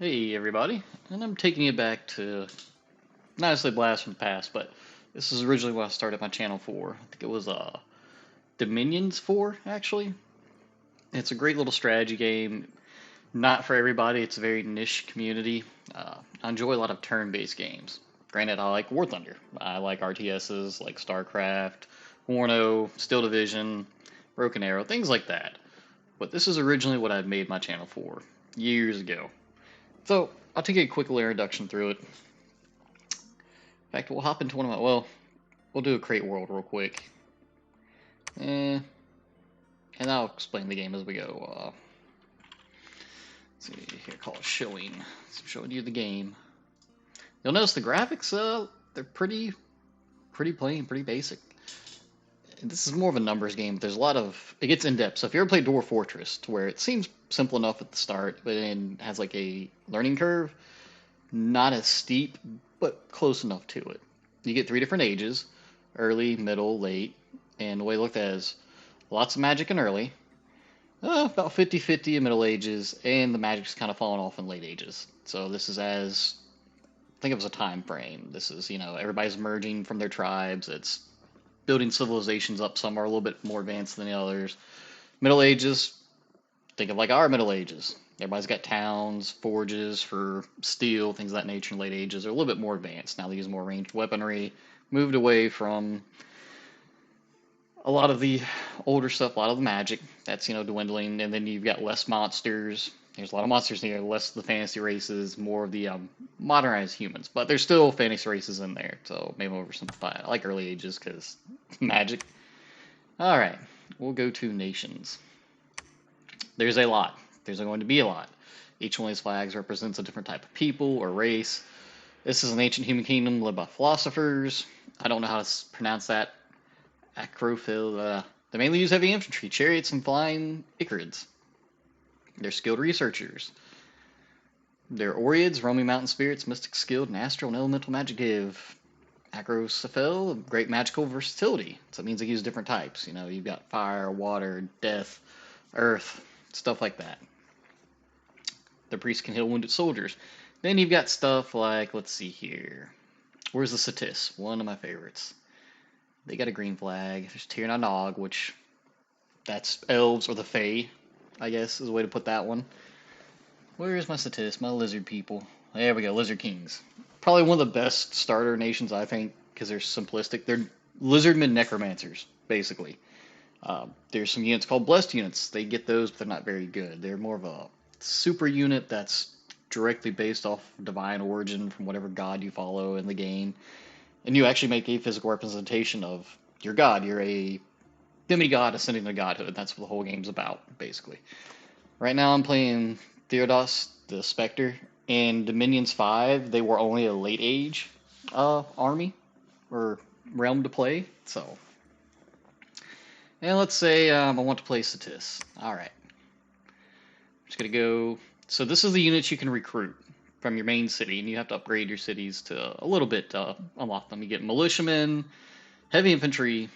Hey everybody, and I'm taking you back to not necessarily blast from the past, but this is originally what I started my channel for. I think it was Dominions 4 actually. It's a great little strategy game. Not for everybody. It's a very niche community. I enjoy a lot of turn-based games. Granted, I like War Thunder. I like RTSs like StarCraft, Warno, Steel Division, Broken Arrow, things like that. But this is originally what I made my channel for years ago. So I'll take a quick little introduction through it. In fact, we'll hop into one of my, we'll do a crate world real quick. And I'll explain the game as we go. Let's see here, call it showing. So I'm showing you the game. You'll notice the graphics, they're pretty plain, pretty basic. This is more of a numbers game, but there's a lot of, it gets in depth. So if you ever played Dwarf Fortress, to where it seems simple enough at the start, but then has like a learning curve, not as steep, but close enough to it. You get three different ages: early, middle, late, and the way it looked at is lots of magic in early, about 50-50 in middle ages, and the magic's kind of falling off in late ages. So this is as, think of it as a time frame. This is, everybody's merging from their tribes. It's building civilizations up. Some are a little bit more advanced than the others. Middle ages, think of like our Middle Ages. Everybody's got towns, forges for steel, things of that nature. In late ages are a little bit more advanced. Now they use more ranged weaponry, moved away from a lot of the older stuff, a lot of the magic that's dwindling, and then you've got less monsters. There's a lot of monsters here, less of the fantasy races, more of the modernized humans, but there's still fantasy races in there. So maybe oversimplify it. I like early ages because magic. All right, we'll go to nations. There's a lot. There's going to be a lot. Each one of these flags represents a different type of people or race. This is an ancient human kingdom led by philosophers. I don't know how to pronounce that. Acrophil. They mainly use heavy infantry, chariots, and flying Icarids. They're skilled researchers. They're Oreads, roaming mountain spirits, mystic skilled, and astral and elemental magic give. Acrocephal, great magical versatility. So it means they use different types. You've got fire, water, death, earth, stuff like that. The priest can heal wounded soldiers. Then you've got stuff like, let's see here. Where's the Satis? One of my favorites. They got a green flag. There's Tir Nog, which that's elves or the Fae, I guess is a way to put that one. Where is my Satis? My lizard people. There we go, Lizard Kings. Probably one of the best starter nations, I think, because they're simplistic. They're lizardmen necromancers, basically. There's some units called blessed units. They get those, but they're not very good. They're more of a super unit that's directly based off divine origin from whatever god you follow in the game. And you actually make a physical representation of your god. You're a demigod ascending to godhood. That's what the whole game's about, basically. Right now I'm playing Theodos, the Spectre, and Dominions 5. They were only a late age army or realm to play, so. And let's say I want to play Satis. Alright. I'm just going to go. So this is the units you can recruit from your main city, and you have to upgrade your cities to a little bit to unlock them. You get militiamen, heavy infantry,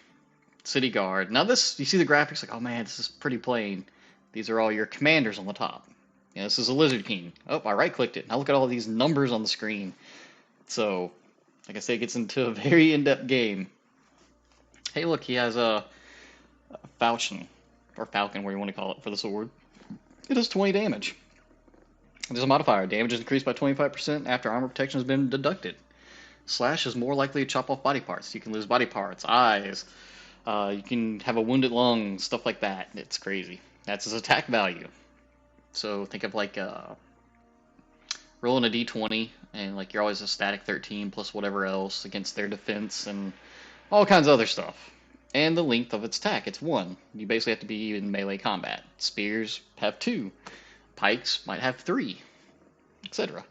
city guard. Now this, you see the graphics, like, oh man, this is pretty plain. These are all your commanders on the top. This is a Lizard King. Oh, I right-clicked it. Now look at all these numbers on the screen. So, like I say, it gets into a very in-depth game. Hey, look, he has a falchion, or falcon, whatever you want to call it, for the sword. It does 20 damage. There's a modifier. Damage is increased by 25% after armor protection has been deducted. Slash is more likely to chop off body parts. You can lose body parts, eyes. You can have a wounded lung, stuff like that. It's crazy. That's his attack value. So think of like rolling a d20, and like you're always a static 13 plus whatever else against their defense and all kinds of other stuff. And the length of its attack, it's 1. You basically have to be in melee combat. Spears have 2. Pikes might have 3, etc.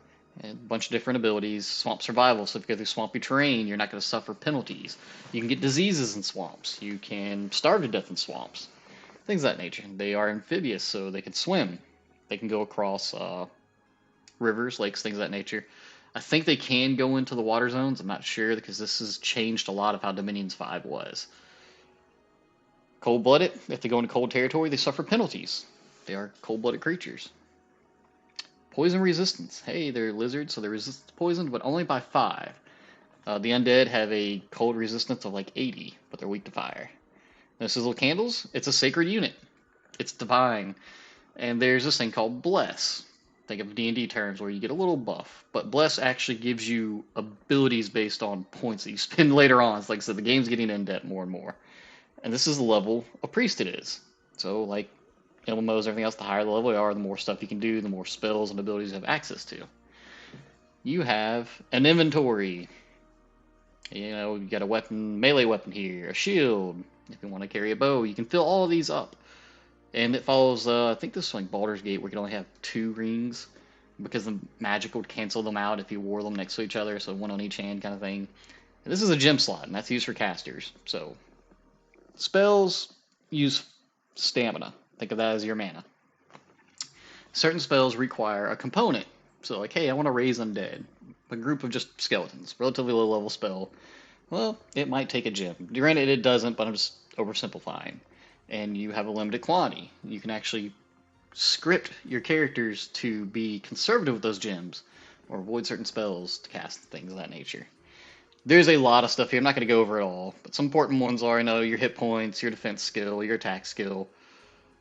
And a bunch of different abilities. Swamp survival, so if you go through swampy terrain, you're not going to suffer penalties. You can get diseases in swamps. You can starve to death in swamps. Things of that nature. They are amphibious, so they can swim. They can go across rivers, lakes, things of that nature. I think they can go into the water zones. I'm not sure, because this has changed a lot of how Dominions 5 was. Cold-blooded, if they go into cold territory, they suffer penalties. They are cold-blooded creatures. Poison resistance. Hey, they're lizards, so they're resistant to poison, but only by 5. The undead have a cold resistance of like 80, but they're weak to fire. No sizzle candles. It's a sacred unit. It's divine. And there's this thing called bless. Think of D&D terms where you get a little buff, but bless actually gives you abilities based on points that you spend later on. It's like I said, the game's getting in depth more and more. And this is the level a priest it is. So like MMOs, everything else, the higher the level you are, the more stuff you can do, the more spells and abilities you have access to. You have an inventory. You know, you got a weapon, melee weapon here, a shield. If you want to carry a bow, you can fill all of these up. And it follows, I think this is like Baldur's Gate, where you can only have 2 rings because the magic would cancel them out if you wore them next to each other, so one on each hand kind of thing. And this is a gem slot, and that's used for casters. So spells use stamina. Think of that as your mana. Certain spells require a component. So like, hey, I want to raise undead. A group of just skeletons. Relatively low level spell. Well, it might take a gem. Granted, it doesn't, but I'm just oversimplifying. And you have a limited quantity. You can actually script your characters to be conservative with those gems or avoid certain spells to cast things of that nature. There's a lot of stuff here. I'm not going to go over it all, but some important ones are, your hit points, your defense skill, your attack skill.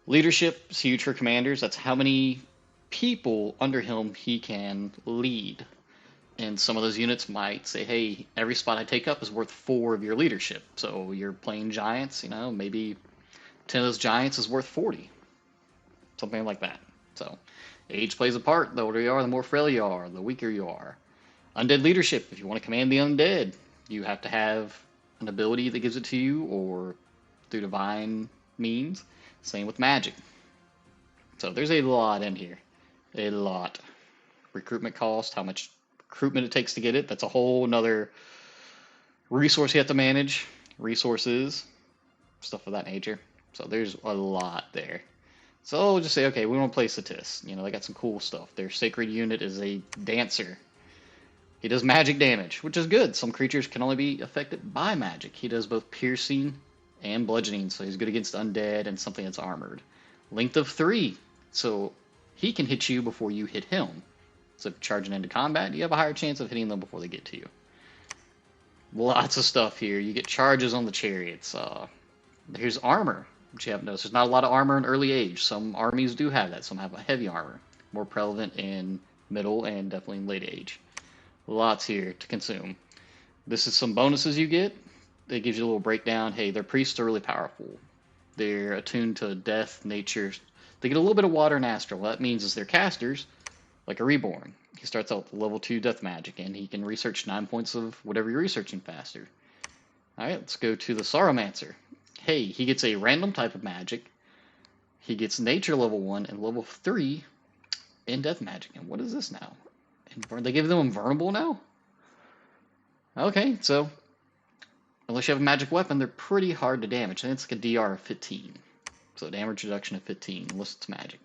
Leadership is huge for commanders. That's how many people under him he can lead. And some of those units might say, hey, every spot I take up is worth 4 of your leadership. So you're playing giants, maybe 10 of those giants is worth 40. Something like that. So age plays a part. The older you are, the more frail you are, the weaker you are. Undead leadership. If you want to command the undead, you have to have an ability that gives it to you or through divine means. Same with magic. So there's a lot in here. A lot. Recruitment cost, how much recruitment it takes to get it. That's a whole nother resource you have to manage. Resources, stuff of that nature. So there's a lot there. So we'll just say, okay, we want to play Satis. They got some cool stuff. Their sacred unit is a dancer. He does magic damage, which is good. Some creatures can only be affected by magic. He does both piercing and bludgeoning, so he's good against undead and something that's armored. Length of 3, so he can hit you before you hit him. So if you're charging into combat, you have a higher chance of hitting them before they get to you. Lots of stuff here. You get charges on the chariots. Here's armor, which you haven't noticed. There's not a lot of armor in early age. Some armies do have that. Some have a heavy armor. More prevalent in middle and definitely in late age. Lots here to consume. This is some bonuses you get. It gives you a little breakdown. Hey, their priests are really powerful. They're attuned to death, nature. They get a little bit of water and astral. What that means is they're casters, like a reborn. He starts out with level 2 death magic, and he can research 9 points of whatever you're researching faster. Alright, let's go to the Sauromancer. Hey, he gets a random type of magic. He gets nature level 1 and level 3 in death magic. And what is this now? They give them invulnerable now? Okay, so unless you have a magic weapon, they're pretty hard to damage. And it's like a DR of 15. So damage reduction of 15, unless it's magic.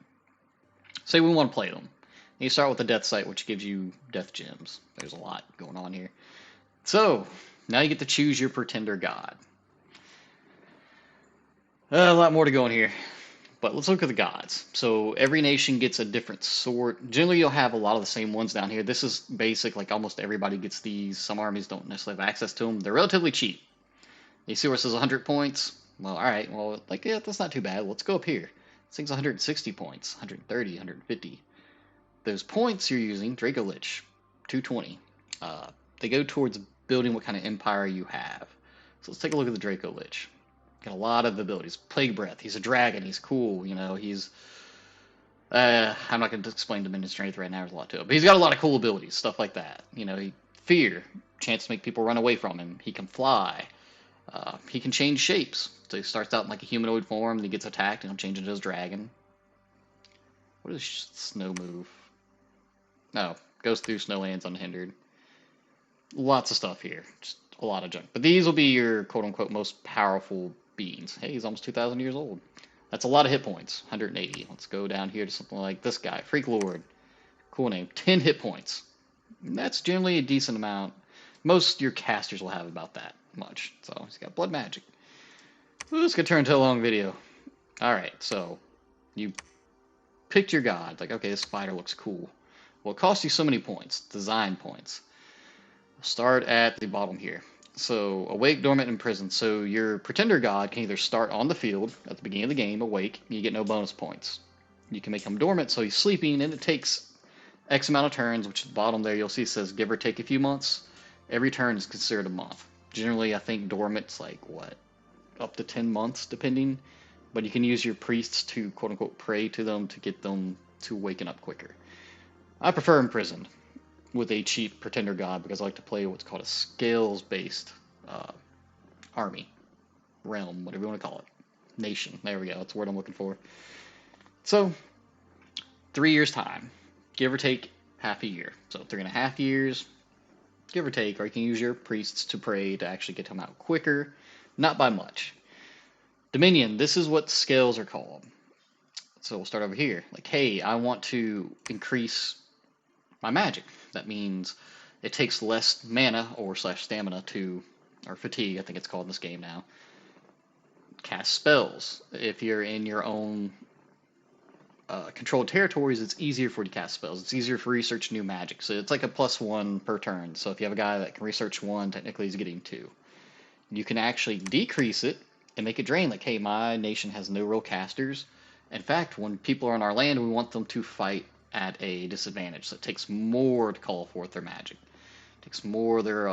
Say we want to play them. You start with the death sight, which gives you death gems. There's a lot going on here. So, now you get to choose your pretender god. A lot more to go in here. But let's look at the gods. So every nation gets a different sort. Generally, you'll have a lot of the same ones down here. This is basic, like almost everybody gets these. Some armies don't necessarily have access to them. They're relatively cheap. You see where it says 100 points? Well, alright, well, yeah, that's not too bad. Let's go up here. This thing's 160 points, 130, 150. Those points you're using, Draco Lich, 220. They go towards building what kind of empire you have. So let's take a look at the Draco Lich. Got a lot of abilities. Plague Breath. He's a dragon. He's cool. He's... I'm not going to explain Dominion Strength right now. There's a lot to it. But he's got a lot of cool abilities. Stuff like that. Fear. Chance to make people run away from him. He can fly. He can change shapes. So he starts out in like a humanoid form. Then he gets attacked and he'll change into his dragon. What does snow move? No. Goes through snowlands unhindered. Lots of stuff here. Just a lot of junk. But these will be your quote-unquote most powerful beings. Hey, he's almost 2,000 years old. That's a lot of hit points. 180. Let's go down here to something like this guy. Freak Lord. Cool name. 10 hit points. That's generally a decent amount. Most your casters will have about that much. So he's got blood magic. Ooh, this could turn into a long video. Alright, so you picked your god. Like, okay, this spider looks cool. Well, it costs you so many points, design points. We'll start at the bottom here. So, awake, dormant, imprisoned. So, your pretender god can either start on the field at the beginning of the game, awake, you get no bonus points. You can make him dormant, so he's sleeping, and it takes X amount of turns, which at the bottom there you'll see says give or take a few months. Every turn is considered a month. Generally, I think dormant's like, what, up to 10 months, depending. But you can use your priests to quote unquote pray to them to get them to waken up quicker. I prefer imprisoned with a cheap pretender god because I like to play what's called a scales based army, realm, whatever you want to call it. Nation. There we go. That's the word I'm looking for. So, 3 years' time, give or take half a year. So, 3.5 years, give or take, or you can use your priests to pray to actually get them out quicker, not by much. Dominion, this is what scales are called. So we'll start over here. Like, hey, I want to increase my magic. That means it takes less mana or slash stamina to, or fatigue, I think it's called in this game now, cast spells. If you're in your own controlled territories, it's easier for you to cast spells. It's easier for research new magic. So it's like a +1 per turn. So if you have a guy that can research 1, technically he's getting 2. You can actually decrease it and make it drain. Like, hey, my nation has no real casters. In fact, when people are on our land, we want them to fight at a disadvantage. So it takes more to call forth their magic. It takes more of their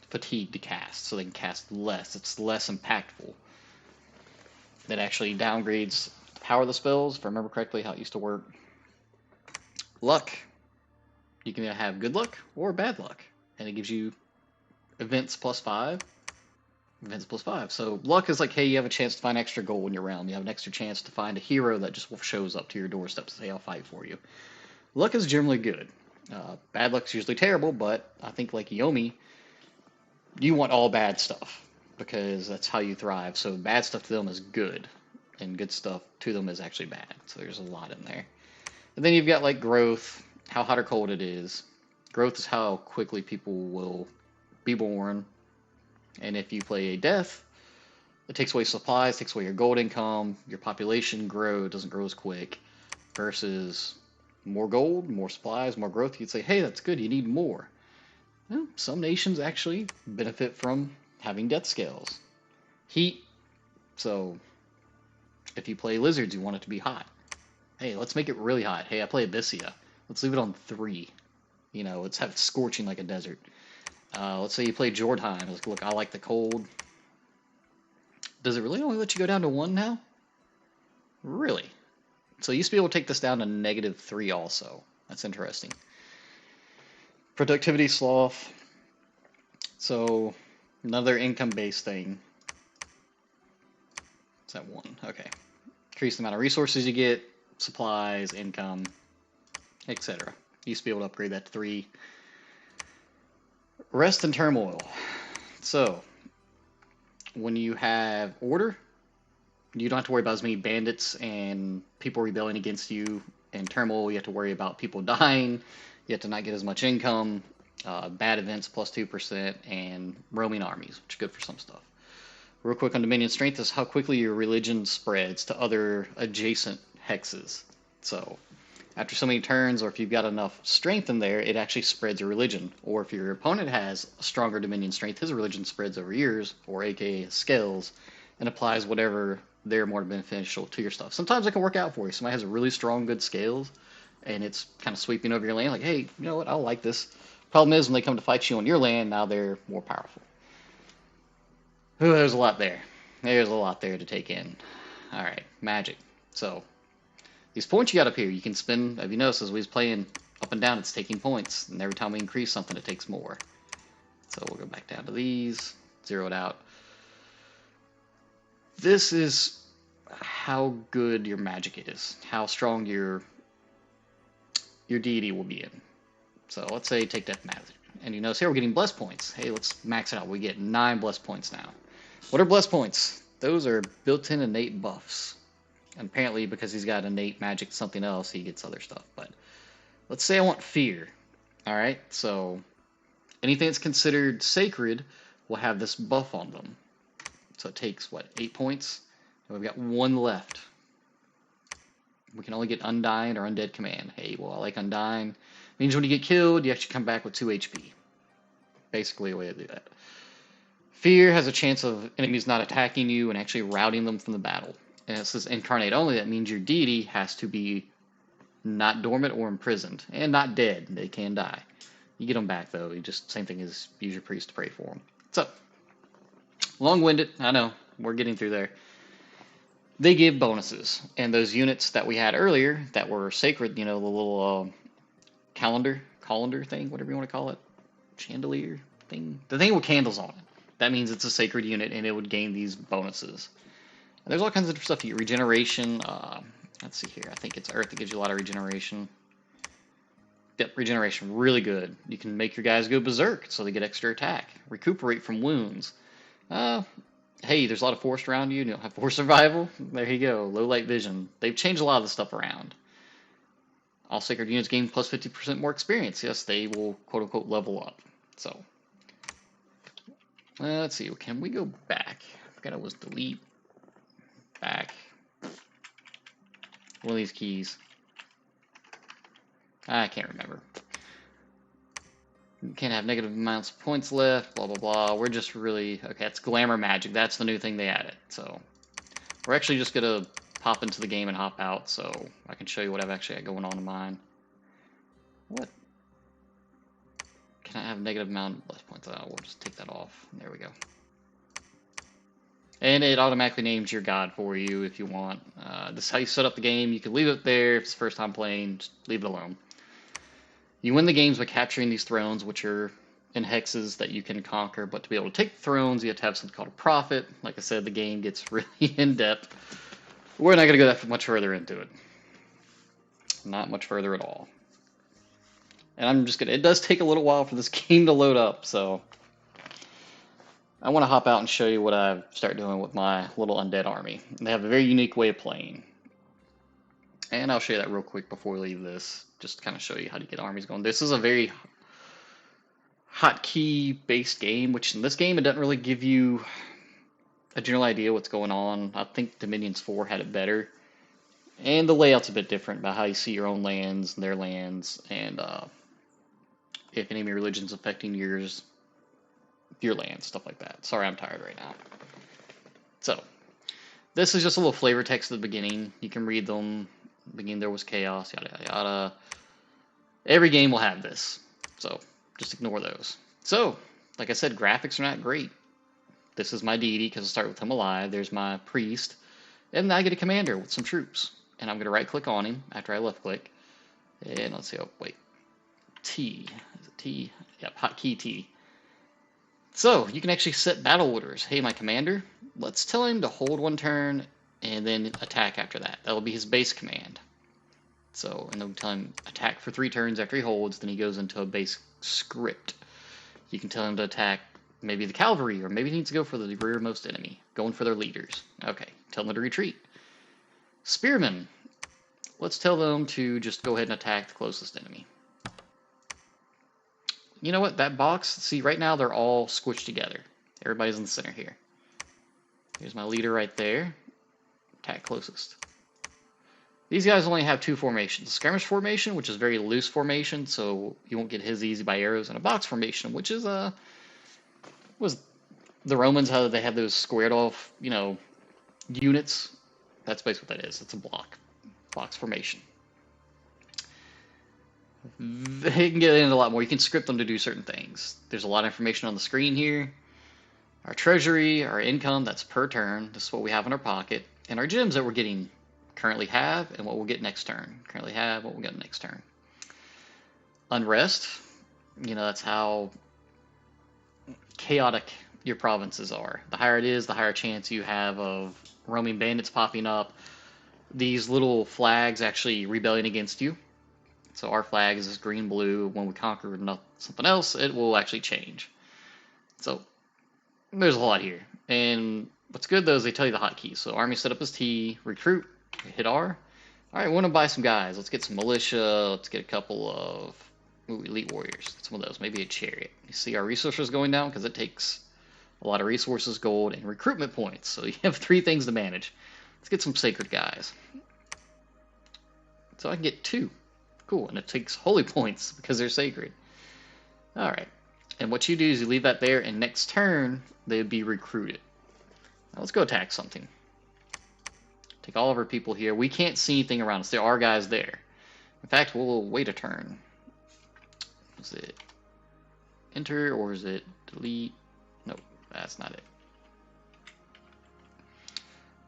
fatigue to cast, so they can cast less. It's less impactful. That actually downgrades the power of the spells, if I remember correctly how it used to work. Luck. You can either have good luck or bad luck. And it gives you events +5. Events +5. So luck is like, hey, you have a chance to find extra gold in your realm. You have an extra chance to find a hero that just shows up to your doorstep to say, I'll fight for you. Luck is generally good. Bad luck's usually terrible, but I think like Yomi, you want all bad stuff because that's how you thrive. So bad stuff to them is good, and good stuff to them is actually bad. So there's a lot in there. And then you've got like growth, how hot or cold it is. Growth is how quickly people will be born. And if you play a death, it takes away supplies, takes away your gold income, your population doesn't grow as quick. Versus more gold, more supplies, more growth, you'd say, hey, that's good, you need more. Well, some nations actually benefit from having death scales. Heat, so if you play lizards, you want it to be hot. Hey, let's make it really hot. Hey, I play Abyssia. Let's leave it on 3. You know, let's have it scorching like a desert. Let's say you play Jordheim. Look, I like the cold. Does it really only let you go down to 1 now? Really? So you used to be able to take this down to -3 also. That's interesting. Productivity sloth. So another income-based thing. Is that 1? Okay. Increase the amount of resources you get, supplies, income, etc. Used to be able to upgrade that to 3. Rest and turmoil. So when you have order, you don't have to worry about as many bandits and people rebelling against you. In turmoil, you have to worry about people dying. You have to not get as much income. Bad events +2%, and roaming armies, which is good for some stuff. Real quick on Dominion Strength is how quickly your religion spreads to other adjacent hexes. So after so many turns, or if you've got enough strength in there, it actually spreads your religion. Or if your opponent has a stronger Dominion Strength, his religion spreads over years, or aka scales, and applies whatever they're more beneficial to your stuff. Sometimes it can work out for you. Somebody has a really strong, good scales, and it's kind of sweeping over your land. Like, hey, you know what? I like this. Problem is, when they come to fight you on your land, now they're more powerful. Ooh, there's a lot there. There's a lot there to take in. All right, magic. So these points you got up here, you can spend. Have you noticed as we was playing up and down, it's taking points, and every time we increase something, it takes more. So we'll go back down to these, zero it out. This is how good your magic is, how strong your deity will be in. So let's say take Death Magic. And you notice here we're getting bless points. Hey, let's max it out. We get 9 bless points now. What are bless points? Those are built-in innate buffs. And apparently because he's got innate magic something else, he gets other stuff. But let's say I want fear. Alright, so anything that's considered sacred will have this buff on them. So it takes, what, 8 points? And we've got 1 left. We can only get Undying or Undead Command. Hey, well, I like Undying. Means when you get killed, you actually come back with 2 HP. Basically a way to do that. Fear has a chance of enemies not attacking you and actually routing them from the battle. And it says incarnate only, that means your deity has to be not dormant or imprisoned, and not dead. They can die. You get them back, though. You just, same thing as use your priest to pray for them. So, long-winded, I know. We're getting through there. They give bonuses, and those units that we had earlier that were sacred, the little colander thing, whatever you want to call it, chandelier thing, the thing with candles on it. That means it's a sacred unit, and it would gain these bonuses. And there's all kinds of stuff. You get regeneration. Let's see here. I think it's Earth that gives you a lot of regeneration. Yep, regeneration, really good. You can make your guys go berserk, so they get extra attack. Recuperate from wounds. Hey, there's a lot of forest around you, and you don't have forest survival. There you go, low light vision. They've changed a lot of the stuff around. All sacred units gain plus 50% more experience. Yes, they will quote-unquote level up. So, let's see, can we go back? I forgot it was delete. Back. One of these keys. I can't remember. You can't have negative amounts of points left, blah, blah, blah. We're just really... Okay, it's glamour magic. That's the new thing they added. So, we're actually just going to pop into the game and hop out, so I can show you what I've actually got going on in mine. What? Can I have negative amount of less points? Oh, we'll just take that off. There we go. And it automatically names your god for you if you want. This is how you set up the game. You can leave it there if it's the first time playing. Just leave it alone. You win the games by capturing these thrones, which are in hexes that you can conquer. But to be able to take the thrones, you have to have something called a prophet. Like I said, the game gets really in-depth. We're not going to go that much further into it. Not much further at all. And I'm just going to... It does take a little while for this game to load up, so... I want to hop out and show you what I start doing with my little undead army. They have a very unique way of playing. And I'll show you that real quick before we leave this, just to kind of show you how to get armies going. This is a very hotkey-based game, which in this game, it doesn't really give you a general idea what's going on. I think Dominions 4 had it better. And the layout's a bit different about how you see your own lands and their lands, and if enemy religion's affecting yours. Your land, stuff like that. Sorry, I'm tired right now. So, this is just a little flavor text at the beginning. You can read them. Beginning there was chaos, yada yada yada. Every game will have this, so just ignore those. So, like I said, graphics are not great. This is my deity because I start with him alive. There's my priest, and I get a commander with some troops. And I'm going to right-click on him after I left-click. And let's see. Oh, wait. T. Is it T? Yep, hotkey T. So, you can actually set battle orders. Hey, my commander, let's tell him to hold one turn and then attack after that. That'll be his base command. So, and then we tell him attack for 3 turns after he holds, then he goes into a base script. You can tell him to attack maybe the cavalry, or maybe he needs to go for the rearmost enemy, going for their leaders. Okay, tell them to retreat. Spearmen, let's tell them to just go ahead and attack the closest enemy. You know what, that box, see right now they're all squished together. Everybody's in the center here. Here's my leader right there. Attack closest. These guys only have 2 formations. Skirmish formation, which is very loose formation, so you won't get his easy by arrows, and a box formation, which is was the Romans, how they have those squared off, units. That's basically what that is. It's a box formation. They can get into a lot more. You can script them to do certain things. There's a lot of information on the screen here. Our treasury, our income, that's per turn. This is what we have in our pocket. And our gems that we're getting currently have and what we'll get next turn. Currently have what we'll get next turn. Unrest, that's how chaotic your provinces are. The higher it is, the higher chance you have of roaming bandits popping up. These little flags actually rebelling against you. So our flag is green-blue. When we conquer something else, it will actually change. So there's a lot here. And what's good, though, is they tell you the hotkeys. So army setup is T, recruit, hit R. All right, we want to buy some guys. Let's get some militia. Let's get a couple of elite warriors. Get some of those. Maybe a chariot. You see our resources going down because it takes a lot of resources, gold, and recruitment points. So you have 3 things to manage. Let's get some sacred guys. So I can get 2. Cool. And it takes holy points because they're sacred. Alright. And what you do is you leave that there, and next turn, they'd be recruited. Now let's go attack something. Take all of our people here. We can't see anything around us. There are guys there. In fact, we'll wait a turn. Is it enter or is it delete? Nope, that's not it.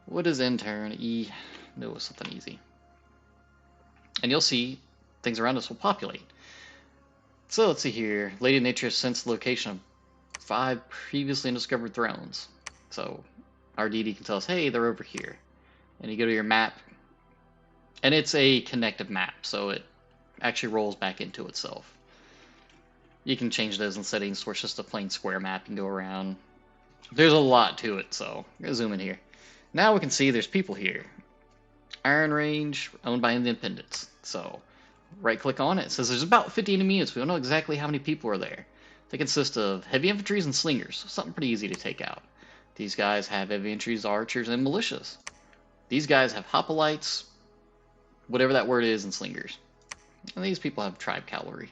What is intern? E. No, it's something easy. And you'll see things around us will populate. So let's see here. Lady Nature sensed the location of 5 previously undiscovered thrones. So our deity can tell us, hey, they're over here. And you go to your map, and it's a connective map, so it actually rolls back into itself. You can change those in settings where it's just a plain square map and go around. There's a lot to it, so I'm going to zoom in here. Now we can see there's people here. Iron Range, owned by Independents. So right click on it. It says there's about 50 enemy units. We don't know exactly how many people are there. They consist of heavy infantries and slingers. Something pretty easy to take out. These guys have heavy infantries, archers, and militias. These guys have hoplites, whatever that word is, and slingers. And these people have tribe cavalry.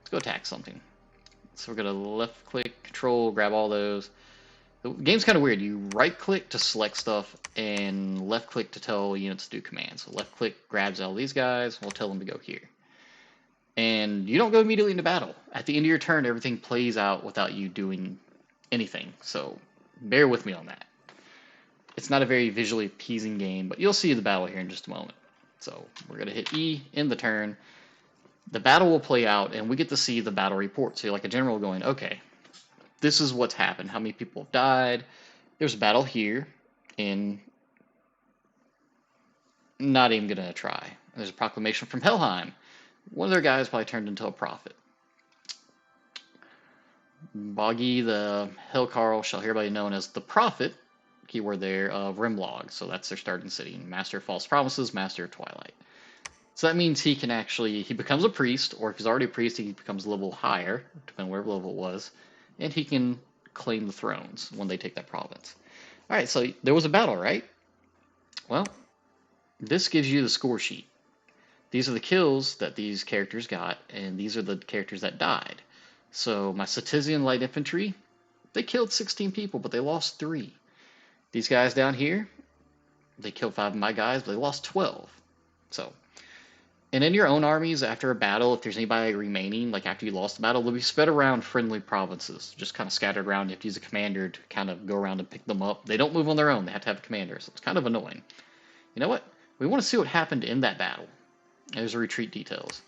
Let's go attack something. So we're going to left click, control, grab all those. The game's kind of weird. You right click to select stuff and left click to tell units to do commands. So left click grabs all these guys. We'll tell them to go here. And you don't go immediately into battle. At the end of your turn, everything plays out without you doing anything. So bear with me on that. It's not a very visually appeasing game, but you'll see the battle here in just a moment. So we're going to hit E, end the turn. The battle will play out, and we get to see the battle report. So you're like a general going, okay, this is what's happened. How many people have died? There's a battle here, and not even going to try. There's a proclamation from Helheim. One of their guys probably turned into a prophet. Boggy the Hellcarl shall hereby be known as the prophet, keyword there, of Rimlog. So that's their starting city. Master of False Promises, Master of Twilight. So that means he can actually, he becomes a priest, or if he's already a priest, he becomes a level higher, depending on whatever level it was, and he can claim the thrones when they take that province. Alright, so there was a battle, right? Well, this gives you the score sheet. These are the kills that these characters got, and these are the characters that died. So my Cetizian Light Infantry, they killed 16 people, but they lost 3. These guys down here, they killed 5 of my guys, but they lost 12. So, and in your own armies, after a battle, if there's anybody remaining, like after you lost the battle, they'll be spread around friendly provinces, just kind of scattered around. You have to use a commander to kind of go around and pick them up. They don't move on their own. They have to have a commander, so it's kind of annoying. You know what? We want to see what happened in that battle. There's the retreat details.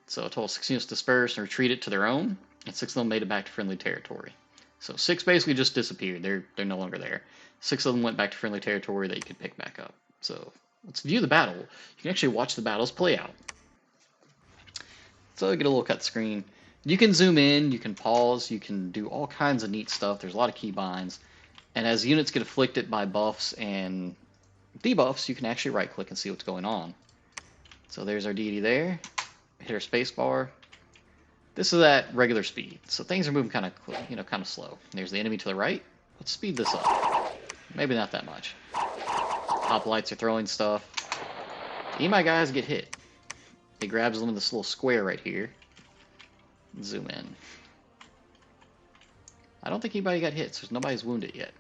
So a total of 6 units dispersed and retreated to their own, and 6 of them made it back to friendly territory. So 6 basically just disappeared. They're no longer there. 6 of them went back to friendly territory that you could pick back up. So let's view the battle. You can actually watch the battles play out. So you get a little cut screen. You can zoom in, you can pause, you can do all kinds of neat stuff. There's a lot of keybinds. And as units get afflicted by buffs and debuffs, you can actually right click and see what's going on. So there's our deity there. Hit our space bar. This is at regular speed. So things are moving kind of slow. There's the enemy to the right. Let's speed this up. Maybe not that much. Hoplites are throwing stuff. My guys get hit. He grabs them in this little square right here. Zoom in. I don't think anybody got hit, so nobody's wounded yet.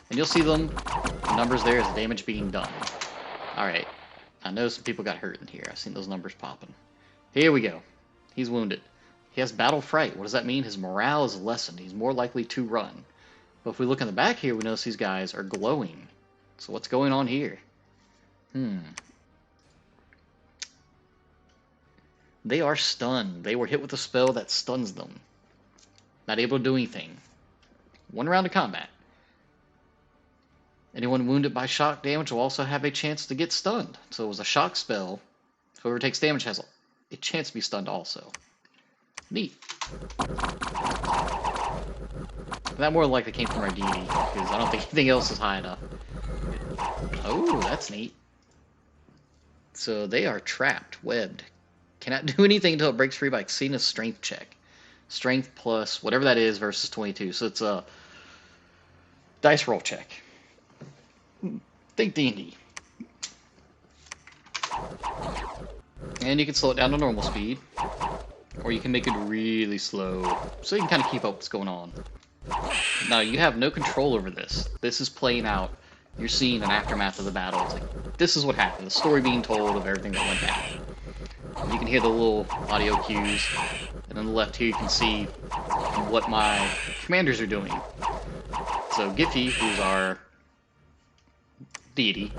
And you'll see them, the numbers there as the damage being done. Alright. I know some people got hurt in here. I've seen those numbers popping. Here we go. He's wounded. He has battle fright. What does that mean? His morale is lessened. He's more likely to run. But if we look in the back here, we notice these guys are glowing. So what's going on here? They are stunned. They were hit with a spell that stuns them. Not able to do anything. 1 round of combat. Anyone wounded by shock damage will also have a chance to get stunned. So it was a shock spell. Whoever takes damage has a chance to be stunned also. Neat. That more likely came from our deity, because I don't think anything else is high enough. Oh, that's neat. So they are trapped, webbed. Cannot do anything until it breaks free by exceeding a strength check. Strength plus whatever that is versus 22. So it's a dice roll check. Think D&D. And you can slow it down to normal speed, or you can make it really slow, so you can kind of keep up what's going on. Now, you have no control over this. This is playing out. You're seeing an aftermath of the battle. It's like, this is what happened. The story being told of everything that went down. You can hear the little audio cues, and on the left here you can see what my commanders are doing. So Giffy, who's our deity,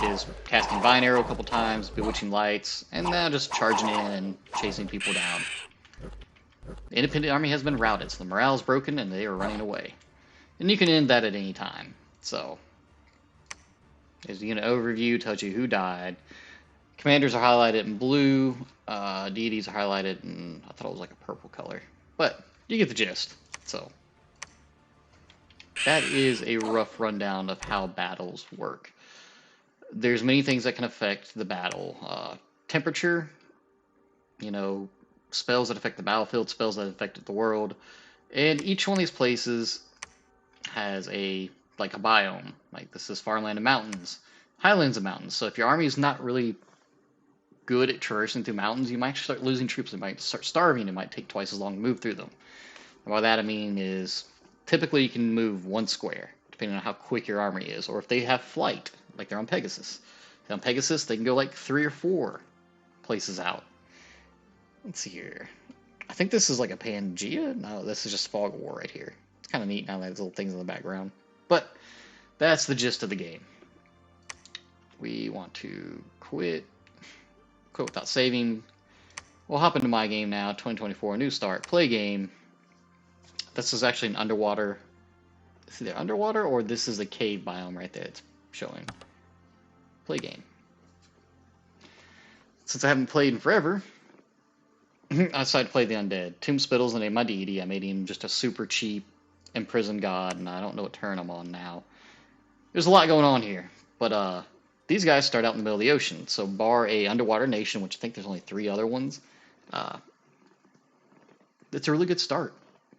is casting Vine Arrow a couple times, Bewitching Lights, and now just charging in and chasing people down. The Independent Army has been routed, so the morale is broken and they are running away. And you can end that at any time. So, there's the unit overview, tells you who died. Commanders are highlighted in blue, deities are highlighted in, I thought it was like a purple color. But, you get the gist. So, that is a rough rundown of how battles work. There's many things that can affect the battle. Temperature, you know, spells that affect the battlefield, spells that affect the world. And each one of these places has a biome. Like this is farmland and mountains, highlands and mountains. So if your army is not really good at traversing through mountains, you might start losing troops. It might start starving. It might take twice as long to move through them. And by that I mean is typically you can move one square, depending on how quick your army is, or if they have flight, like they're on Pegasus. If they're on Pegasus, they can go like 3 or 4 places out. Let's see here. I think this is like a Pangea. No, this is just Fog of War right here. It's kind of neat now that there's little things in the background. But that's the gist of the game. We want to quit without saving. We'll hop into my game now, 2024, new start, play game. This is actually an underwater. Is it underwater or this is a cave biome right there? It's showing. Play game. Since I haven't played in forever, I decided to play the undead. Tomb Spittle's the name of my deity. I made him just a super cheap imprisoned god, and I don't know what turn I'm on now. There's a lot going on here, but these guys start out in the middle of the ocean. So bar a underwater nation, which I think there's only 3 other ones, it's a really good start.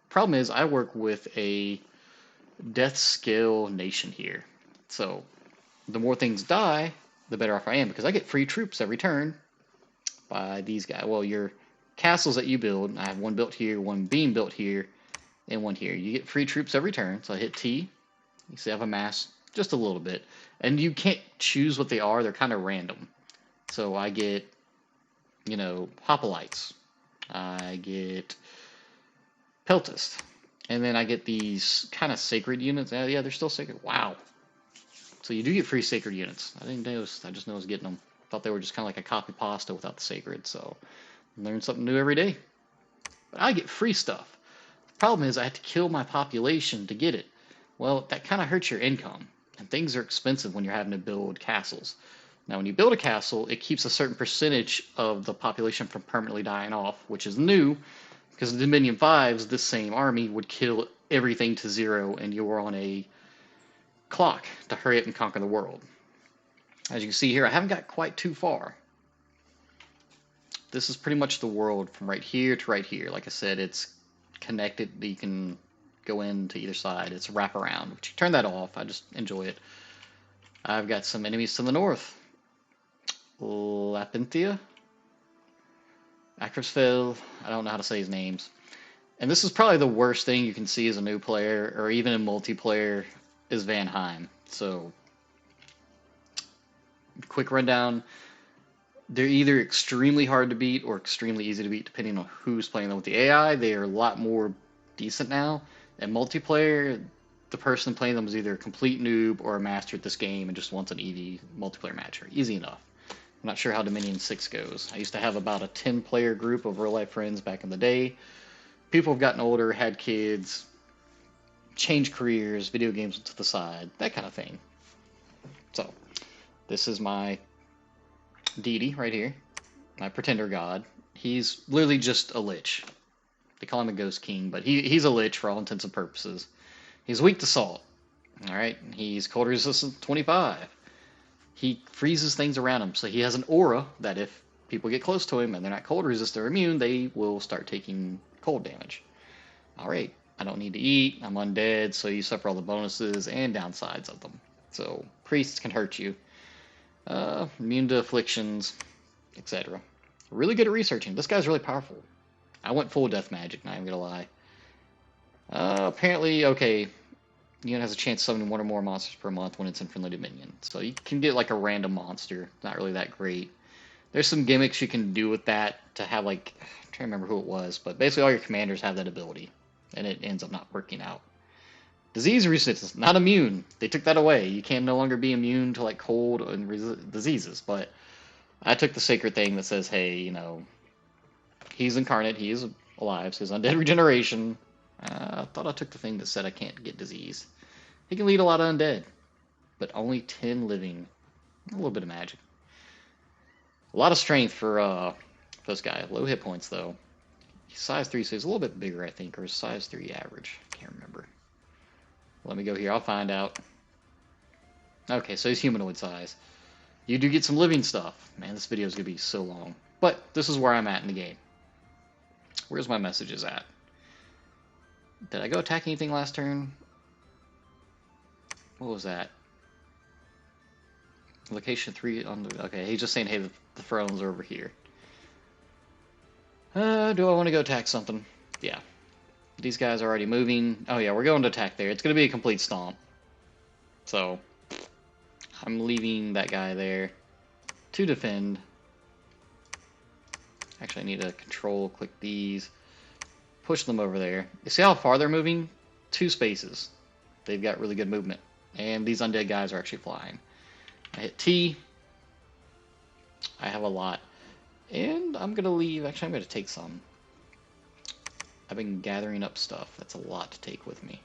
Problem is, I work with a death scale nation here. So the more things die, the better off I am, because I get free troops every turn by these guys. Well, your castles that you build, I have one built here, one being built here, and one here. You get free troops every turn, so I hit T. You see I have amassed just a little bit. And you can't choose what they are, they're kind of random. So I get, you know, Hoplites. I get Peltist. And then I get these kind of sacred units. Yeah, they're still sacred. Wow. So you do get free sacred units. I didn't notice, I just know I was getting them. Thought they were just kind of like a copy pasta without the sacred, so learn something new every day. But I get free stuff. The problem is I have to kill my population to get it. Well, that kind of hurts your income, and things are expensive when you're having to build castles. Now, when you build a castle, it keeps a certain percentage of the population from permanently dying off, which is new, because in Dominion 5s, this same army would kill everything to 0, and you were on a clock to hurry up and conquer the world. As you can see here, I haven't got quite too far. This is pretty much the world from right here to right here. Like I said, it's connected. You can go in to either side. It's wraparound. But you turn that off. I just enjoy it. I've got some enemies to the north. Lapinthia. Acrosphill. I don't know how to say his names. And this is probably the worst thing you can see as a new player, or even in multiplayer, is Vanheim. So, quick rundown. They're either extremely hard to beat or extremely easy to beat, depending on who's playing them. With the AI, they are a lot more decent now. And multiplayer, the person playing them is either a complete noob or a master at this game and just wants an EV multiplayer match. Easy enough. I'm not sure how Dominion 6 goes. I used to have about a 10-player group of real-life friends back in the day. People have gotten older, had kids, changed careers, video games to the side, that kind of thing. So, this is my deity right here, my pretender god. He's literally just a lich. They call him a ghost king, but he's a lich for all intents and purposes. He's weak to salt. Alright, he's cold resistant 25. He freezes things around him, so he has an aura that if people get close to him and they're not cold resistant or immune, they will start taking cold damage. Alright, I don't need to eat, I'm undead, so you suffer all the bonuses and downsides of them. So, priests can hurt you. Immune to afflictions, etc. Really good at researching. This guy's really powerful. I went full death magic, not even gonna lie. Apparently, okay, unit has a chance of summoning one or more monsters per month when it's in friendly dominion. So you can get like a random monster. Not really that great. There's some gimmicks you can do with that to have like, I'm trying to remember who it was, but basically all your commanders have that ability, and it ends up not working out. Disease resistance, not immune. They took that away. You can no longer be immune to like cold and diseases. But I took the sacred thing that says, hey, you know, he's incarnate, he is alive, so his undead regeneration. I thought I took the thing that said I can't get disease. He can lead a lot of undead, but only 10 living. A little bit of magic. A lot of strength for this guy. Low hit points though. He's size 3, so he's a little bit bigger, I think, or size 3 average. Can't remember. Let me go here. I'll find out. Okay, so he's humanoid size. You do get some living stuff. Man, this video is going to be so long. But this is where I'm at in the game. Where's my messages at? Did I go attack anything last turn? What was that? Location 3 on the... Okay, he's just saying, hey, the thrones are over here. Do I want to go attack something? Yeah. These guys are already moving. Oh yeah, we're going to attack there. It's going to be a complete stomp. So, I'm leaving that guy there to defend. Actually, I need to control, click these. Push them over there. You see how far they're moving? 2 spaces. They've got really good movement. And these undead guys are actually flying. I hit T. I have a lot. And I'm going to leave. Actually, I'm going to take some. I've been gathering up stuff. That's a lot to take with me.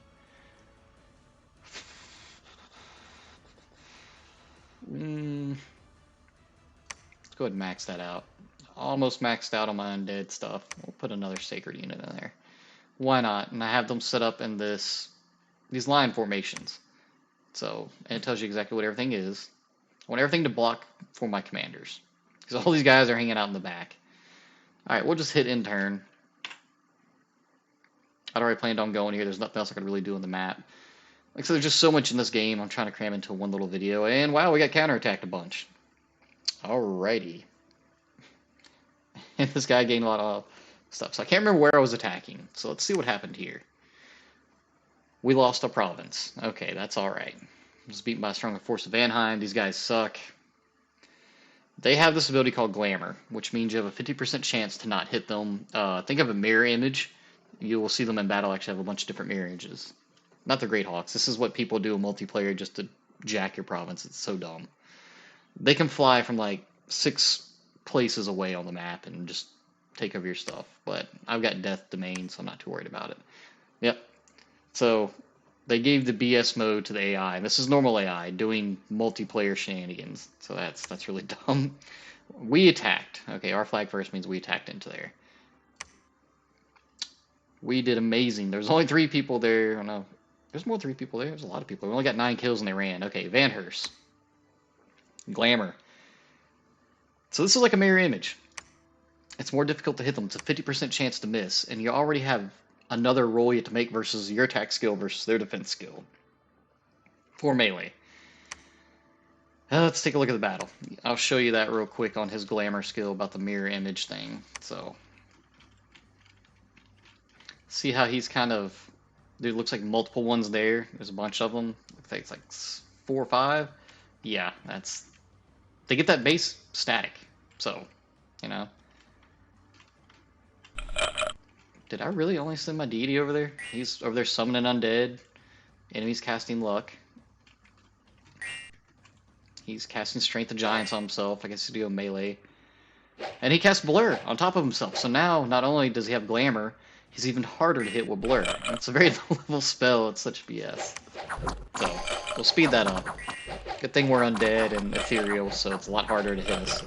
Let's go ahead and max that out. Almost maxed out on my undead stuff. We'll put another sacred unit in there. Why not? And I have them set up in these line formations. So, and it tells you exactly what everything is. I want everything to block for my commanders. Because all these guys are hanging out in the back. Alright, we'll just hit in turn. I'd already planned on going here. There's nothing else I could really do on the map. Like I said, there's just so much in this game I'm trying to cram into one little video. And wow, we got counterattacked a bunch. Alrighty. And this guy gained a lot of stuff. So I can't remember where I was attacking. So let's see what happened here. We lost a province. Okay, that's alright. I was beaten by a stronger force of Vanheim. These guys suck. They have this ability called Glamour, which means you have a 50% chance to not hit them. Think of a mirror image. You will see them in battle actually have a bunch of different mirror images. Not the Great Hawks. This is what people do in multiplayer just to jack your province. It's so dumb. They can fly from like 6 places away on the map and just take over your stuff. But I've got Death Domain, so I'm not too worried about it. Yep. So they gave the BS mode to the AI. This is normal AI doing multiplayer shenanigans. So that's really dumb. We attacked. Okay, our flag first means we attacked into there. We did amazing. There's only 3 people there. Oh no, there's more than 3 people there. There's a lot of people. We only got 9 kills and they ran. Okay, Van Hurst. Glamour. So this is like a mirror image. It's more difficult to hit them. It's a 50% chance to miss. And you already have another roll you have to make versus your attack skill versus their defense skill. For melee. Let's take a look at the battle. I'll show you that real quick on his glamour skill about the mirror image thing. So, see how he's kind of... There looks like multiple ones there. There's a bunch of them. Looks like it's like 4 or 5. Yeah, that's... They get that base static. So, you know. Did I really only send my deity over there? He's over there summoning undead. Enemies casting luck. He's casting Strength of Giants on himself. I guess he'd go melee. And he casts Blur on top of himself. So now, not only does he have Glamour, he's even harder to hit with Blur. And it's a very low-level spell. It's such BS. So, we'll speed that up. Good thing we're undead and ethereal, so it's a lot harder to hit us.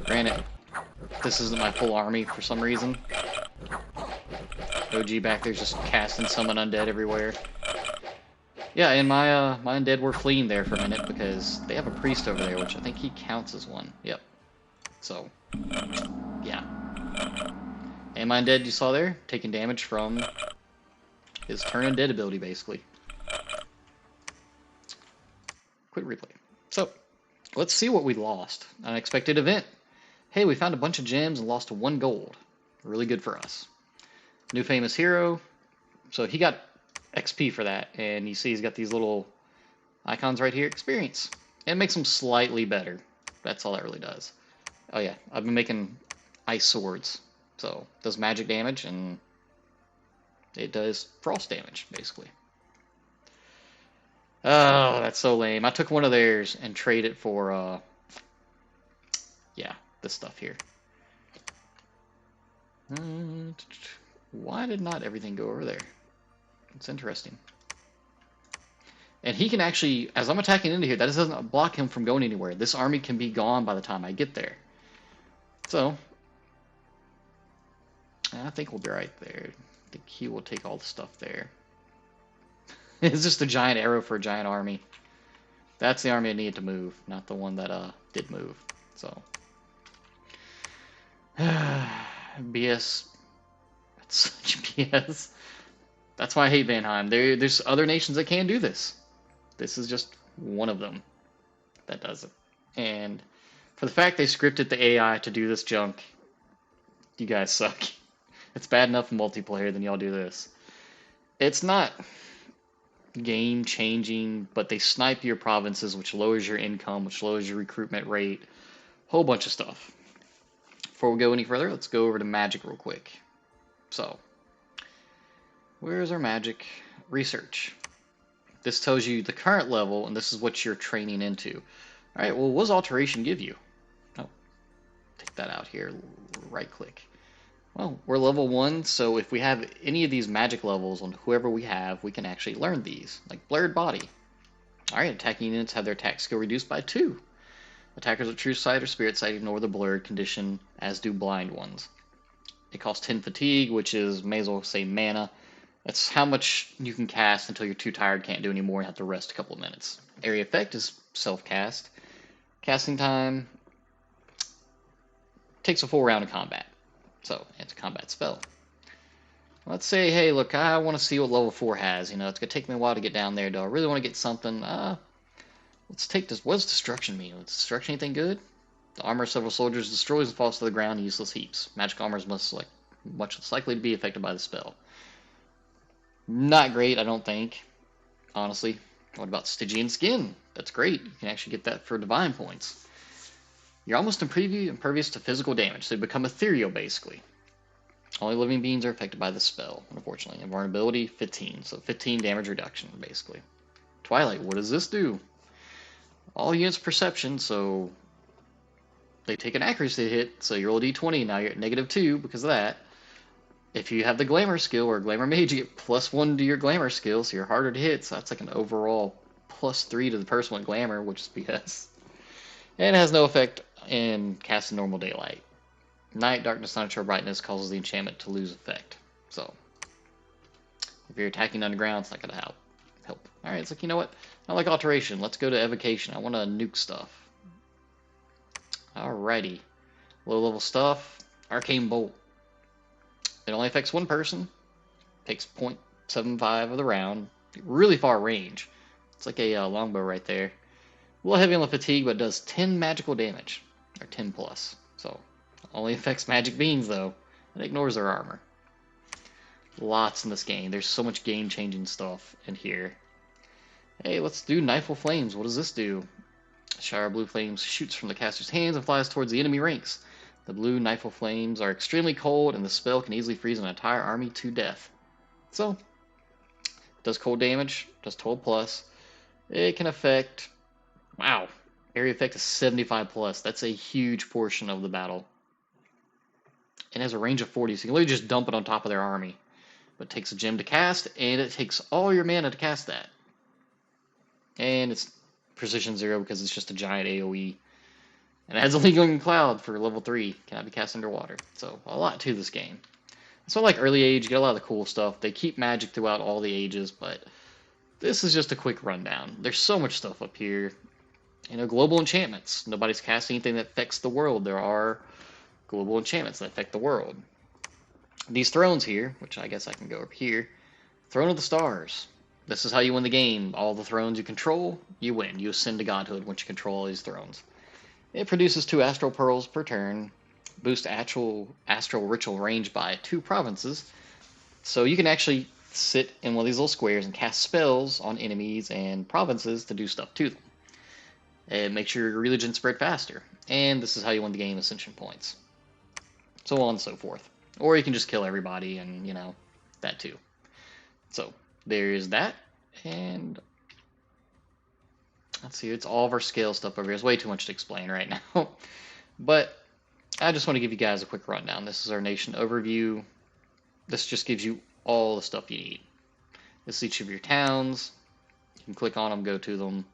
Granted, this isn't my full army for some reason. OG back there's just casting summon undead everywhere. Yeah, and my undead were fleeing there for a minute because they have a priest over there, which I think he counts as one. Yep. So, yeah. And my undead you saw there, taking damage from his turn undead ability, basically. Quick replay. So, let's see what we lost. Unexpected event. Hey, we found a bunch of gems and lost 1 gold. Really good for us. New famous hero. So he got XP for that, and you see he's got these little icons right here. Experience. It makes them slightly better. That's all that really does. Oh yeah, I've been making ice swords. So it does magic damage, and it does frost damage, basically. Oh, that's so lame. I took one of theirs and traded it for, yeah, this stuff here. Why did not everything go over there? It's interesting. And he can actually, as I'm attacking into here, that doesn't block him from going anywhere. This army can be gone by the time I get there. So, I think we'll be right there. I think he will take all the stuff there. It's just a giant arrow for a giant army. That's the army I needed to move, not the one that did move. So, BS. That's such BS. That's why I hate Vanheim. There's other nations that can do this. This is just one of them that does it. And for the fact they scripted the AI to do this junk, you guys suck. It's bad enough in multiplayer, then y'all do this. It's not game changing, but they snipe your provinces, which lowers your income, which lowers your recruitment rate, whole bunch of stuff. Before we go any further, let's go over to magic real quick. So, where's our magic research? This tells you the current level, and this is what you're training into. All right, well, what does alteration give you? Oh, take that out here, right click. Well, we're level 1, so if we have any of these magic levels on whoever we have, we can actually learn these, like Blurred Body. Alright, attacking units have their attack skill reduced by 2. Attackers with True Sight or Spirit Sight ignore the blurred condition, as do blind ones. It costs 10 fatigue, which is, may as well say mana. That's how much you can cast until you're too tired, can't do anymore, and have to rest a couple of minutes. Area effect is self-cast. Casting time takes a full round of combat. So, it's a combat spell. Let's say, hey, look, I want to see what level 4 has. You know, it's going to take me a while to get down there. Do I really want to get something? Let's take this. What does destruction mean? Is destruction anything good? The armor of several soldiers destroys and falls to the ground in useless heaps. Magic armor is much less likely to be affected by the spell. Not great, I don't think. Honestly. What about Stygian Skin? That's great. You can actually get that for divine points. You're almost impervious to physical damage, so you become ethereal, basically. Only living beings are affected by the spell, unfortunately. Invulnerability, 15. So 15 damage reduction, basically. Twilight, what does this do? All units perception, so they take an accuracy hit, so you roll a d20, now you're at -2 because of that. If you have the Glamour skill or Glamour Mage, you get +1 to your Glamour skill, so you're harder to hit, so that's like an overall +3 to the person with Glamour, which is BS. And it has no effect in casting normal daylight. Night, darkness, non-neutral brightness causes the enchantment to lose effect. So, if you're attacking underground, it's not going to help. Alright, it's like, you know what? I like alteration. Let's go to evocation. I want to nuke stuff. Alrighty. Low-level stuff. Arcane Bolt. It only affects one person. Takes 0.75 of the round. Really far range. It's like a longbow right there. A little heavy on the fatigue, but it does 10 magical damage. Or 10 plus. So, only affects magic beings, though. It ignores their armor. Lots in this game. There's so much game-changing stuff in here. Hey, let's do Knifeful Flames. What does this do? A shower of blue flames shoots from the caster's hands and flies towards the enemy ranks. The blue Knifeful Flames are extremely cold, and the spell can easily freeze an entire army to death. So, does cold damage, does 12 plus. It can affect... Wow. Area effect is 75 plus. That's a huge portion of the battle. It has a range of 40, so you can literally just dump it on top of their army. But it takes a gem to cast, and it takes all your mana to cast that. And it's precision 0 because it's just a giant AoE. And it has a Lingering Cloud for level 3. Cannot be cast underwater. So, a lot to this game. So I like early age, you get a lot of the cool stuff. They keep magic throughout all the ages, but this is just a quick rundown. There's so much stuff up here. You know, global enchantments. Nobody's casting anything that affects the world. There are global enchantments that affect the world. These thrones here, which I guess I can go up here. Throne of the Stars. This is how you win the game. All the thrones you control, you win. You ascend to godhood once you control all these thrones. It produces 2 astral pearls per turn. boost astral ritual range by 2 provinces. So you can actually sit in one of these little squares and cast spells on enemies and provinces to do stuff to them. It makes your religion spread faster. And this is how you win the game, Ascension points. So on and so forth. Or you can just kill everybody and, that too. So there's that. And let's see, it's all of our scale stuff over here. It's way too much to explain right now. But I just want to give you guys a quick rundown. This is our nation overview. This just gives you all the stuff you need. This is each of your towns. You can click on them, go to them.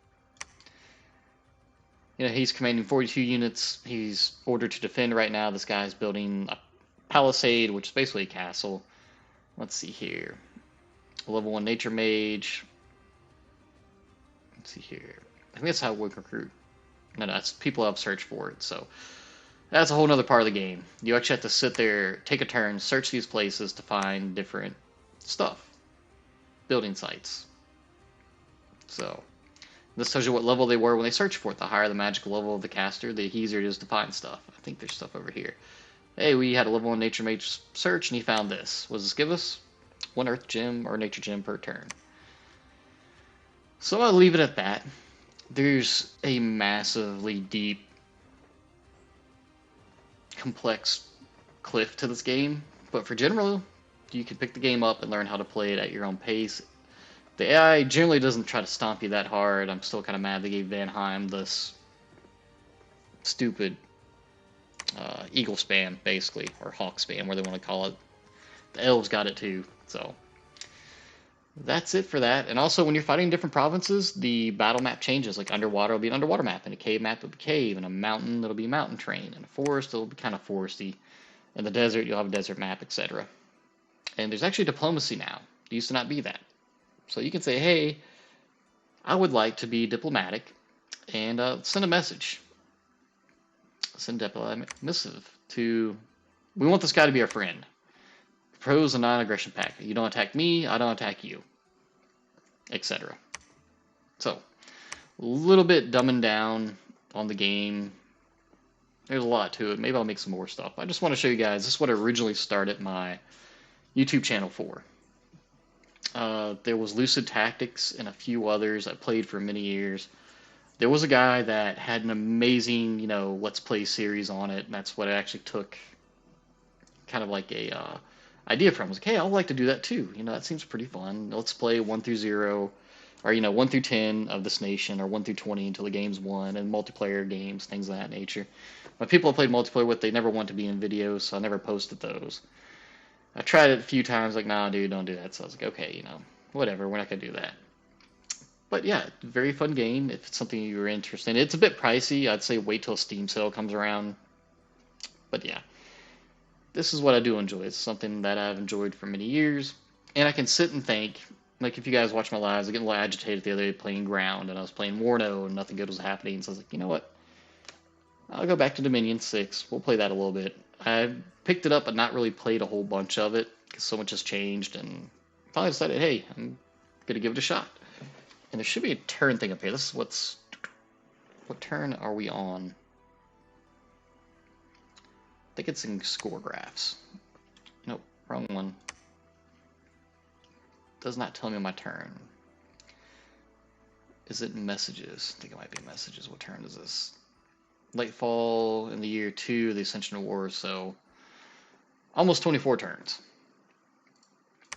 He's commanding 42 units. He's ordered to defend right now. This guy's building a palisade, which is basically a castle. Let's see here. Level 1 nature mage. Let's see here. I think that's how we recruit. No, that's people have searched for it. So that's a whole other part of the game. You actually have to sit there, take a turn, search these places to find different stuff. Building sites. So this tells you what level they were when they searched for it. The higher the magical level of the caster, the easier it is to find stuff. I think there's stuff over here. Hey, we had a level 1 nature mage search and he found this. What does this give us? 1 earth gem or nature gem per turn. So I'll leave it at that. There's a massively deep, complex cliff to this game, but for general, you can pick the game up and learn how to play it at your own pace. The AI generally doesn't try to stomp you that hard. I'm still kind of mad they gave Vanheim this stupid eagle spam, basically, or hawk spam, where they want to call it. The elves got it too, so that's it for that. And also, when you're fighting different provinces, the battle map changes. Like underwater will be an underwater map, and a cave map will be cave, and a mountain it'll be a mountain terrain, and a forest it'll be kind of foresty. In the desert, you'll have a desert map, etc. And there's actually diplomacy now. It used to not be that. So you can say, hey, I would like to be diplomatic and send a message. Send a diplomatic missive to, we want this guy to be our friend. Propose a non-aggression pact. You don't attack me, I don't attack you, etc. So, a little bit dumbing down on the game. There's a lot to it. Maybe I'll make some more stuff. I just want to show you guys, this is what I originally started my YouTube channel for. There was Lucid Tactics and a few others I played for many years. There was a guy that had an amazing, Let's Play series on it, and that's what I actually took kind of like a idea from. I was like, hey, I'd like to do that too. That seems pretty fun. Let's play 1 through 0, or 1 through 10 of this nation, or 1 through 20 until the game's won, and multiplayer games, things of that nature. But people I played multiplayer with, they never want to be in videos, so I never posted those. I tried it a few times, like, nah, dude, don't do that. So I was like, okay, whatever, we're not going to do that. But yeah, very fun game if it's something you're interested in. It's a bit pricey. I'd say wait till Steam sale comes around. But yeah, this is what I do enjoy. It's something that I've enjoyed for many years. And I can sit and think, like if you guys watch my lives, I get a little agitated the other day playing Ground, and I was playing Warno, and nothing good was happening. So I was like, you know what? I'll go back to Dominion 6. We'll play that a little bit. I picked it up but not really played a whole bunch of it because so much has changed, and finally decided, hey, I'm going to give it a shot. And there should be a turn thing up here. This is what turn are we on? I think it's in score graphs. Nope, wrong one. Does not tell me my turn. Is it messages? I think it might be messages. What turn is this? Late fall in the year 2 of the Ascension Wars, so almost 24 turns.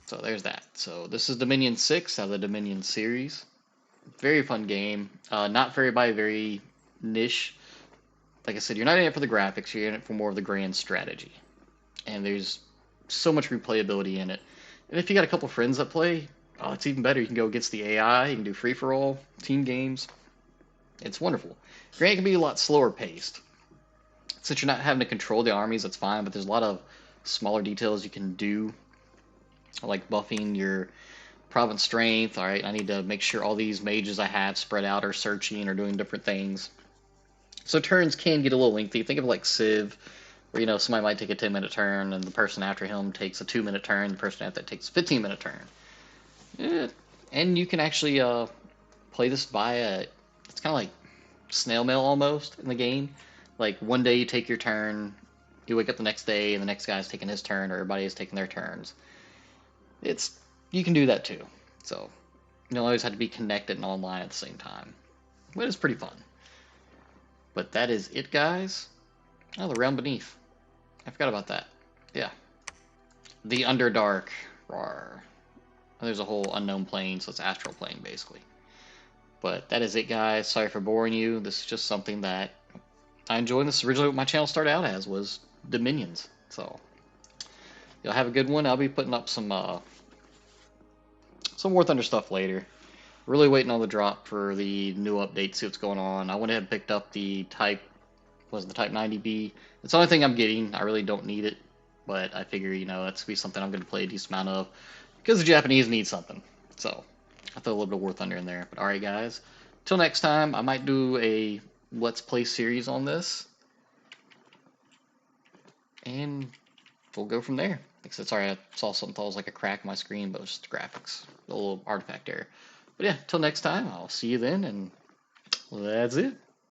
So there's that. So this is Dominion 6 out of the Dominion series. Very fun game. Not very niche. Like I said, you're not in it for the graphics, you're in it for more of the grand strategy. And there's so much replayability in it. And if you got a couple friends that play, oh, it's even better. You can go against the AI, you can do free-for-all, team games. It's wonderful. Granted, it can be a lot slower paced. Since you're not having to control the armies, that's fine, but there's a lot of smaller details you can do, like buffing your province strength. All right, I need to make sure all these mages I have spread out are searching or doing different things. So turns can get a little lengthy. Think of it like Civ, where somebody might take a 10-minute turn, and the person after him takes a 2-minute turn, the person after that takes a 15-minute turn. Yeah. And you can actually play this via, it's kind of like snail mail almost in the game. Like one day you take your turn, You wake up the next day and the next guy's taking his turn, or everybody is taking their turns. You can do that too. So you don't always have to be connected and online at the same time. But it's pretty fun. But that is it, guys. Oh, the realm beneath. I forgot about that. Yeah. The Underdark. Rawr. There's a whole unknown plane, so it's astral plane, basically. But that is it, guys. Sorry for boring you. This is just something that I enjoy. This originally what my channel started out as was Dominions. So you'll have a good one. I'll be putting up some War Thunder stuff later. Really waiting on the drop for the new update, see what's going on. I went ahead and picked up the Type 90B. It's the only thing I'm getting. I really don't need it, but I figure, that's going to be something I'm going to play a decent amount of because the Japanese need something. So I throw a little bit of War Thunder in there. But alright, guys. Till next time, I might do a Let's Play series on this. And we'll go from there. Like I said, sorry, I saw something that was like a crack in my screen, but it was just graphics. A little artifact error. But yeah, till next time, I'll see you then, and that's it.